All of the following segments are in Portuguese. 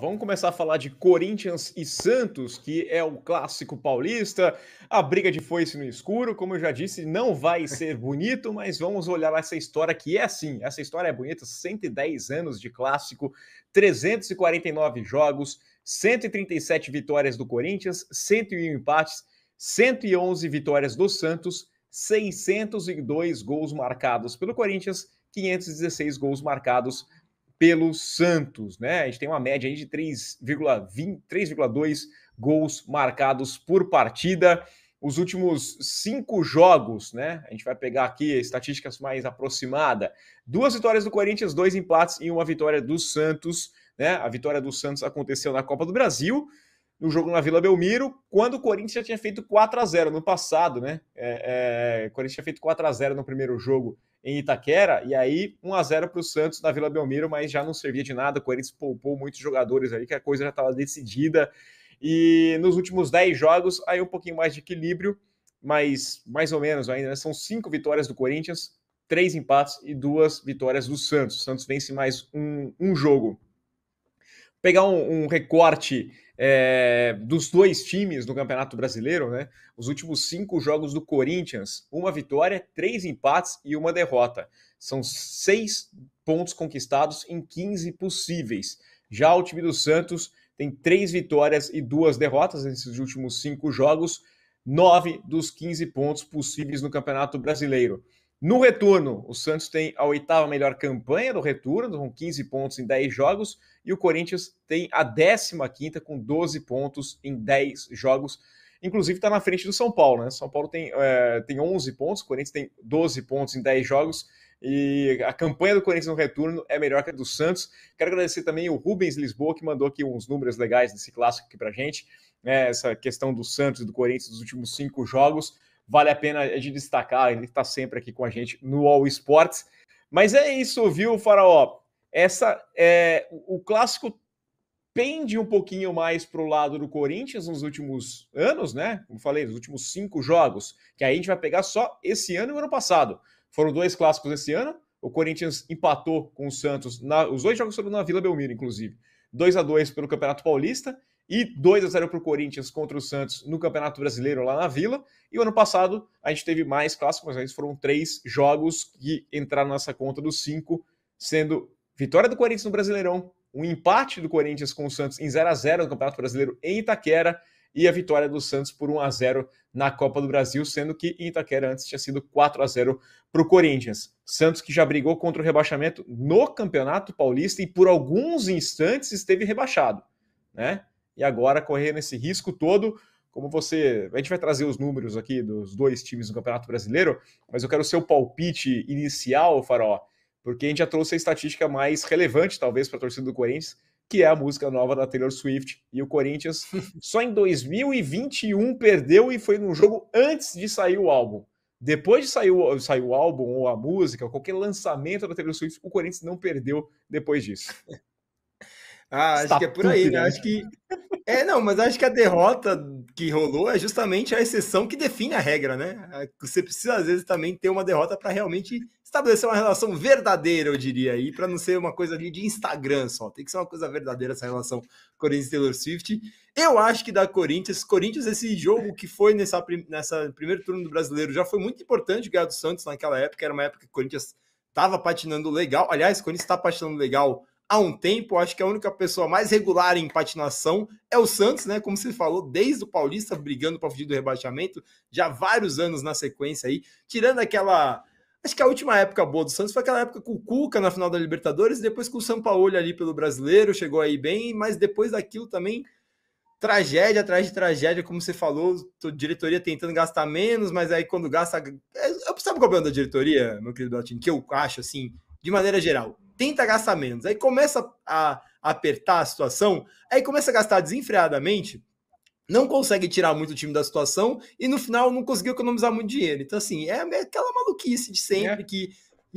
Vamos começar a falar de Corinthians e Santos, que é o clássico paulista, a briga de foice no escuro. Como eu já disse, não vai ser bonito, mas vamos olhar essa história que é assim. Essa história é bonita, 110 anos de clássico, 349 jogos, 137 vitórias do Corinthians, 101 empates, 111 vitórias do Santos, 602 gols marcados pelo Corinthians, 516 gols marcados pelo Santos, né? A gente tem uma média aí de 3,2 gols marcados por partida. Os últimos 5 jogos, né? A gente vai pegar aqui estatísticas mais aproximadas. 2 vitórias do Corinthians, 2 empates e uma vitória do Santos, né? A vitória do Santos aconteceu na Copa do Brasil, no jogo na Vila Belmiro, quando o Corinthians já tinha feito 4-0 no passado, né? O Corinthians tinha feito 4-0 no primeiro jogo em Itaquera, e aí 1-0 para o Santos na Vila Belmiro, mas já não servia de nada, o Corinthians poupou muitos jogadores ali, que a coisa já estava decidida, e nos últimos 10 jogos, aí um pouquinho mais de equilíbrio, mas mais ou menos ainda, né? São 5 vitórias do Corinthians, 3 empates e 2 vitórias do Santos. O Santos vence mais um jogo. Pegar um recorte dos dois times no Campeonato Brasileiro, né? Os últimos 5 jogos do Corinthians, 1 vitória, 3 empates e 1 derrota. São 6 pontos conquistados em 15 possíveis. Já o time do Santos tem 3 vitórias e 2 derrotas nesses últimos 5 jogos, 9 dos 15 pontos possíveis no Campeonato Brasileiro. No retorno, o Santos tem a 8ª melhor campanha do retorno, com 15 pontos em 10 jogos, e o Corinthians tem a 15ª com 12 pontos em 10 jogos. Inclusive está na frente do São Paulo, né? São Paulo tem 11 pontos, o Corinthians tem 12 pontos em 10 jogos, e a campanha do Corinthians no retorno é melhor que a do Santos. Quero agradecer também o Rubens Lisboa, que mandou aqui uns números legais desse clássico aqui pra gente, né? Essa questão do Santos e do Corinthians dos últimos 5 jogos. Vale a pena de destacar, ele está sempre aqui com a gente no All Sports. Mas é isso, viu, Faraó? O clássico pende um pouquinho mais para o lado do Corinthians nos últimos anos, né? Como falei, nos últimos 5 jogos, que aí a gente vai pegar só esse ano e o ano passado. Foram 2 clássicos esse ano, o Corinthians empatou com o Santos, os 2 jogos foram na Vila Belmiro, inclusive. 2-2 pelo Campeonato Paulista, e 2-0 para o Corinthians contra o Santos no Campeonato Brasileiro lá na Vila. E o ano passado a gente teve mais clássicos, mas foram 3 jogos que entraram nessa conta dos 5, sendo vitória do Corinthians no Brasileirão, um empate do Corinthians com o Santos em 0-0 no Campeonato Brasileiro em Itaquera e a vitória do Santos por 1-0 na Copa do Brasil, sendo que em Itaquera antes tinha sido 4-0 para o Corinthians. Santos que já brigou contra o rebaixamento no Campeonato Paulista e por alguns instantes esteve rebaixado, né? E agora correndo esse risco todo, como você... A gente vai trazer os números aqui dos 2 times do Campeonato Brasileiro, mas eu quero o seu palpite inicial, Farol, porque a gente já trouxe a estatística mais relevante, talvez, para a torcida do Corinthians, que é a música nova da Taylor Swift. E o Corinthians só em 2021 perdeu e foi num jogo antes de sair o álbum. Depois de sair o álbum ou a música, ou qualquer lançamento da Taylor Swift, o Corinthians não perdeu depois disso. Acho Está que é por aí, né? tudo, né? Acho que. Não, mas acho que a derrota que rolou é justamente a exceção que define a regra, né? Você precisa, às vezes, também ter uma derrota para realmente estabelecer uma relação verdadeira, eu diria, aí, para não ser uma coisa ali de Instagram só. Tem que ser uma coisa verdadeira essa relação Corinthians e Taylor Swift. Eu acho que da Corinthians, esse jogo que foi nessa primeiro turno do Brasileiro já foi muito importante ganhar do Santos naquela época. Era uma época que o Corinthians estava patinando legal. Aliás, o Corinthians está patinando legal há um tempo. Acho que a única pessoa mais regular em patinação é o Santos, né? Como você falou, desde o Paulista brigando para fugir do rebaixamento, já vários anos na sequência aí, tirando aquela... Acho que a última época boa do Santos foi aquela época com o Cuca na final da Libertadores, depois com o Sampaoli ali pelo Brasileiro, chegou aí bem, mas depois daquilo também, tragédia atrás de tragédia, como você falou, a diretoria tentando gastar menos, mas aí quando gasta... Sabe o problema da diretoria, meu querido Daltin, que eu acho, assim, de maneira geral? Tenta gastar menos, aí começa a apertar a situação, aí começa a gastar desenfreadamente, não consegue tirar muito o time da situação e no final não conseguiu economizar muito dinheiro. Então, assim, é aquela maluquice de sempre que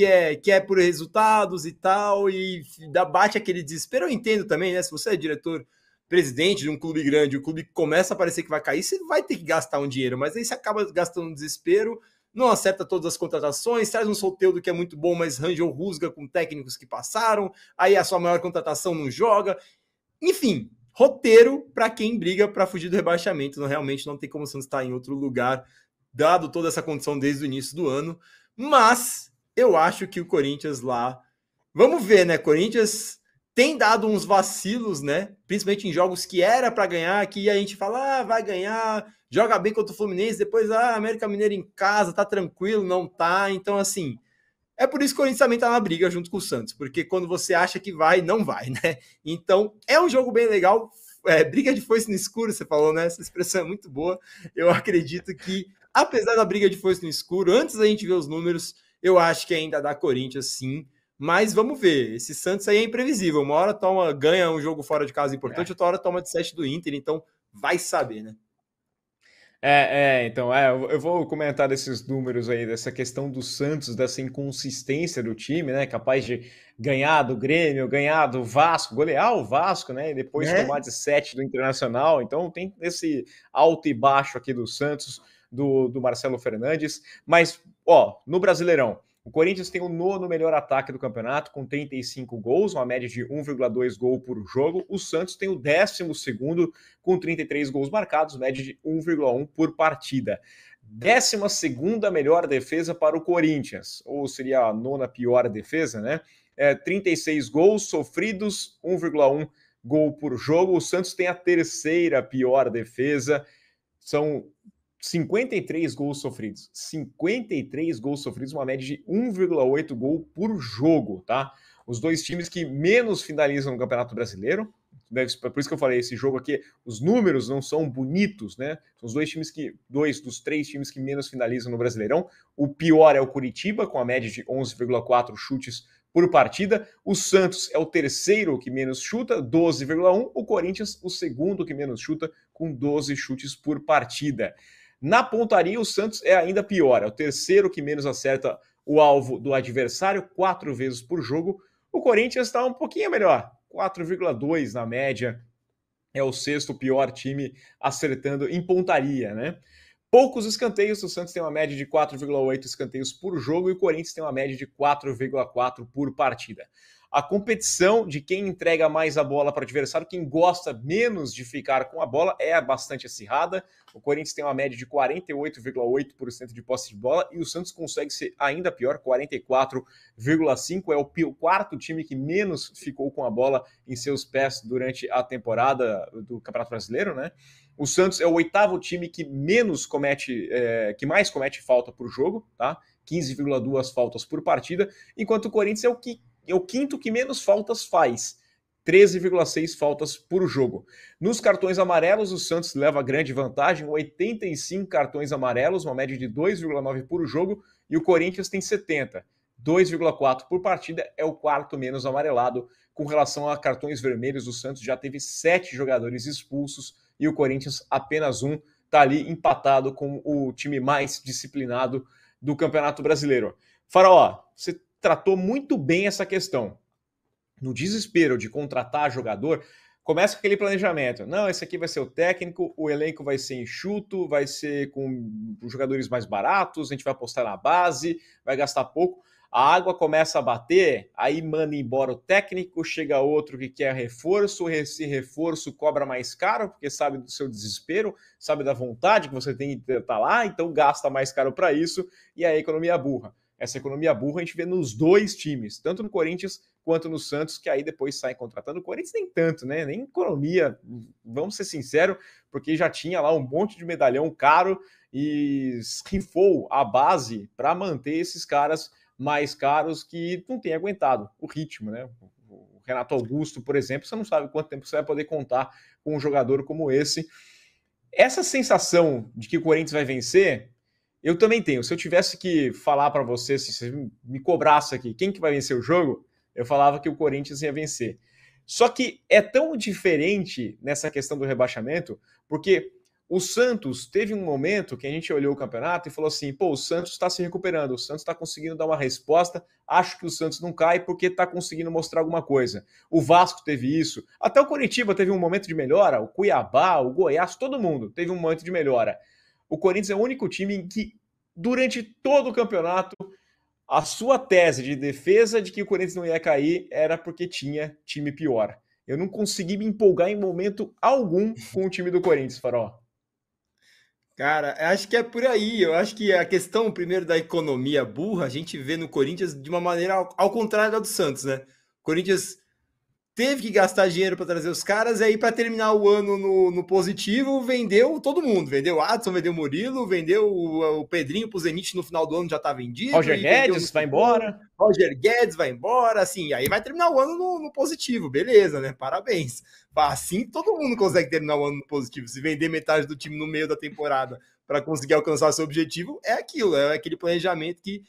é por resultados e tal, e bate aquele desespero. Eu entendo também, né? Se você é diretor, presidente de um clube grande, o clube começa a parecer que vai cair, você vai ter que gastar um dinheiro, mas aí você acaba gastando desespero, não acerta todas as contratações, traz um Soteldo que é muito bom, mas Rangel rusga com técnicos que passaram, aí a sua maior contratação não joga. Enfim, roteiro para quem briga para fugir do rebaixamento. Não, realmente não tem como o Santos estar em outro lugar, dado toda essa condição desde o início do ano. Mas eu acho que o Corinthians lá... Vamos ver, né? Corinthians tem dado uns vacilos, né? Principalmente em jogos que era para ganhar, que a gente fala, vai ganhar, joga bem contra o Fluminense, depois, América Mineiro em casa, tá tranquilo, não tá. Então, assim, é por isso que o Corinthians também tá na briga junto com o Santos, porque quando você acha que vai, não vai, né? Então, é um jogo bem legal. Briga de foice no escuro, você falou, né? Essa expressão é muito boa. Eu acredito que, apesar da briga de foice no escuro, antes da gente ver os números, eu acho que ainda dá Corinthians, sim. Mas vamos ver, esse Santos aí é imprevisível. Uma hora ganha um jogo fora de casa importante, outra hora toma de 7 do Inter, então vai saber, né? Então, eu vou comentar desses números aí, dessa questão do Santos, dessa inconsistência do time, né? Capaz de ganhar do Grêmio, ganhar do Vasco, golear o Vasco, né? E depois tomar de 7 do Internacional. Então tem esse alto e baixo aqui do Santos, do Marcelo Fernandes. Mas, no Brasileirão, o Corinthians tem o 9º melhor ataque do campeonato, com 35 gols, uma média de 1,2 gol por jogo. O Santos tem o 12º, com 33 gols marcados, média de 1,1 por partida. 12ª melhor defesa para o Corinthians, ou seria a 9ª pior defesa, né? 36 gols sofridos, 1,1 gol por jogo. O Santos tem a 3ª pior defesa, são 53 gols sofridos. 53 gols sofridos, uma média de 1,8 gol por jogo, tá? Os dois times que menos finalizam no Campeonato Brasileiro. Por isso que eu falei, esse jogo aqui, os números não são bonitos, né? São os dois dos 3 times que menos finalizam no Brasileirão. O pior é o Curitiba, com a média de 11,4 chutes por partida. O Santos é o 3º que menos chuta, 12,1. O Corinthians, o 2º que menos chuta, com 12 chutes por partida. Na pontaria, o Santos é ainda pior, é o 3º que menos acerta o alvo do adversário, 4 vezes por jogo. O Corinthians está um pouquinho melhor, 4,2 na média, é o 6º pior time acertando em pontaria, né? Poucos escanteios, o Santos tem uma média de 4,8 escanteios por jogo e o Corinthians tem uma média de 4,4 por partida. A competição de quem entrega mais a bola para o adversário, quem gosta menos de ficar com a bola, é bastante acirrada. O Corinthians tem uma média de 48,8% de posse de bola e o Santos consegue ser ainda pior, 44,5%. É o 4º time que menos ficou com a bola em seus pés durante a temporada do Campeonato Brasileiro, né? O Santos é o 8º time que mais comete falta por jogo, tá? 15,2 faltas por partida, enquanto o Corinthians é o 5º que menos faltas faz, 13,6 faltas por jogo. Nos cartões amarelos, o Santos leva grande vantagem, 85 cartões amarelos, uma média de 2,9 por jogo, e o Corinthians tem 70, 2,4 por partida, é o 4º menos amarelado. Com relação a cartões vermelhos, o Santos já teve 7 jogadores expulsos e o Corinthians apenas 1, está ali empatado com o time mais disciplinado do Campeonato Brasileiro. Faraó, você tratou muito bem essa questão. No desespero de contratar jogador, começa com aquele planejamento. Não, esse aqui vai ser o técnico, o elenco vai ser enxuto, vai ser com jogadores mais baratos, a gente vai apostar na base, vai gastar pouco. A água começa a bater, aí manda embora o técnico, chega outro que quer reforço, esse reforço cobra mais caro, porque sabe do seu desespero, sabe da vontade que você tem de estar lá, então gasta mais caro para isso, e a economia burra. Essa economia burra a gente vê nos dois times, tanto no Corinthians quanto no Santos, que aí depois sai contratando. O Corinthians nem tanto, né? Nem economia, vamos ser sinceros, porque já tinha lá um monte de medalhão caro e rifou a base para manter esses caras mais caros que não tem aguentado o ritmo, né? O Renato Augusto, por exemplo, você não sabe quanto tempo você vai poder contar com um jogador como esse. Essa sensação de que o Corinthians vai vencer, eu também tenho. Se eu tivesse que falar para você, se você me cobrasse aqui, quem que vai vencer o jogo, eu falava que o Corinthians ia vencer. Só que é tão diferente nessa questão do rebaixamento, porque o Santos teve um momento que a gente olhou o campeonato e falou assim, pô, o Santos está se recuperando, o Santos está conseguindo dar uma resposta, acho que o Santos não cai porque está conseguindo mostrar alguma coisa. O Vasco teve isso, até o Coritiba teve um momento de melhora, o Cuiabá, o Goiás, todo mundo teve um momento de melhora. O Corinthians é o único time em que, durante todo o campeonato, a sua tese de defesa de que o Corinthians não ia cair era porque tinha time pior. eu não consegui me empolgar em momento algum com o time do Corinthians, Farol. Cara, acho que é por aí. Eu acho que a questão, primeiro, da economia burra, a gente vê no Corinthians de uma maneira ao contrário da do Santos, né? O Corinthians teve que gastar dinheiro para trazer os caras, e aí para terminar o ano no positivo, vendeu todo mundo. Vendeu o Adson, vendeu o Murilo, vendeu o Pedrinho pro Zenit no final do ano, já tá vendido. Roger Guedes vai embora. Roger Guedes vai embora, assim, aí vai terminar o ano no positivo, beleza, né? Parabéns. Assim todo mundo consegue terminar o ano no positivo. Se vender metade do time no meio da temporada para conseguir alcançar seu objetivo, é aquilo, é aquele planejamento que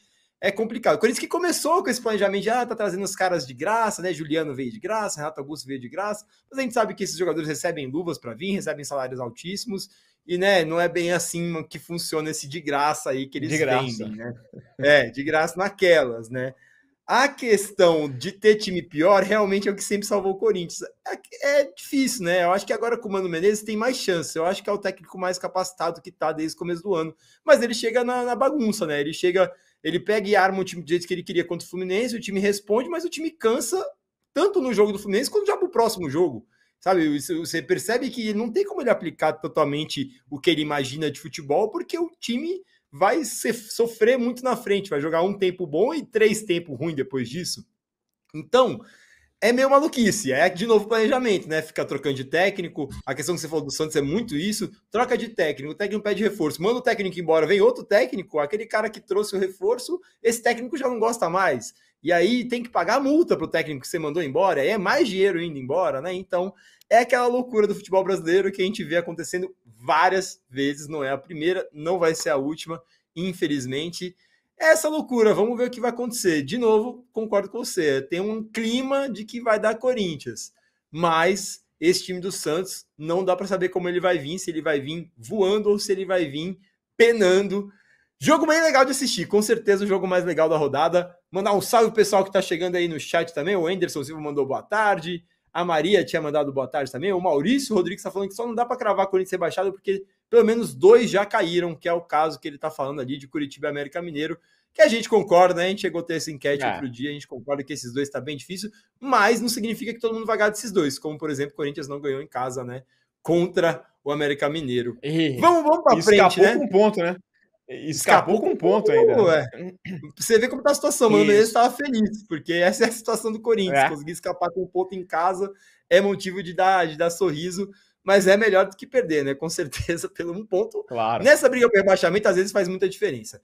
é complicado. O Corinthians que começou com esse planejamento de tá trazendo os caras de graça, né? Juliano veio de graça, Renato Augusto veio de graça, mas a gente sabe que esses jogadores recebem luvas para vir, recebem salários altíssimos, e né, não é bem assim que funciona esse de graça aí que eles vendem, né? De graça naquelas, né? A questão de ter time pior realmente é o que sempre salvou o Corinthians. É difícil, né? Eu acho que agora com o Mano Menezes tem mais chance. Eu acho que é o técnico mais capacitado que tá desde o começo do ano. Mas ele chega na bagunça, né? Ele pega e arma o time do jeito que ele queria contra o Fluminense, o time responde, mas o time cansa tanto no jogo do Fluminense quanto já pro próximo jogo. Sabe, você percebe que não tem como ele aplicar totalmente o que ele imagina de futebol, porque o time vai sofrer muito na frente, vai jogar um tempo bom e 3 tempos ruins depois disso. Então, é meio maluquice, é de novo planejamento, né? Ficar trocando de técnico. A questão que você falou do Santos é muito isso. Troca de técnico, o técnico pede reforço, manda o técnico embora, vem outro técnico, aquele cara que trouxe o reforço, esse técnico já não gosta mais. E aí tem que pagar a multa para o técnico que você mandou embora, aí é mais dinheiro indo embora, né? Então, é aquela loucura do futebol brasileiro que a gente vê acontecendo várias vezes, não é a primeira, não vai ser a última, infelizmente. Essa loucura, vamos ver o que vai acontecer. De novo, concordo com você, tem um clima de que vai dar Corinthians, mas esse time do Santos não dá para saber como ele vai vir, se ele vai vir voando ou se ele vai vir penando. Jogo bem legal de assistir, com certeza o jogo mais legal da rodada. Mandar um salve pro pessoal que tá chegando aí no chat também, o Anderson Silva mandou boa tarde, a Maria tinha mandado boa tarde também, o Maurício Rodrigues tá falando que só não dá para cravar Corinthians rebaixado porque pelo menos 2 já caíram, que é o caso que ele tá falando ali de Curitiba e América Mineiro, que a gente concorda, né? A gente chegou a ter essa enquete outro dia, a gente concorda que esses dois tá bem difícil, mas não significa que todo mundo vai ganhar desses dois, como, por exemplo, o Corinthians não ganhou em casa, né? Contra o América Mineiro. Vamos pra frente, né? Escapou com ponto, né? Escapou com ponto ainda. Você vê como tá a situação, mano. Ele estava feliz, porque essa é a situação do Corinthians. Conseguir escapar com um ponto em casa é motivo de dar sorriso, mas é melhor do que perder, né? Com certeza, pelo um ponto. Claro. Nessa briga por rebaixamento, às vezes faz muita diferença.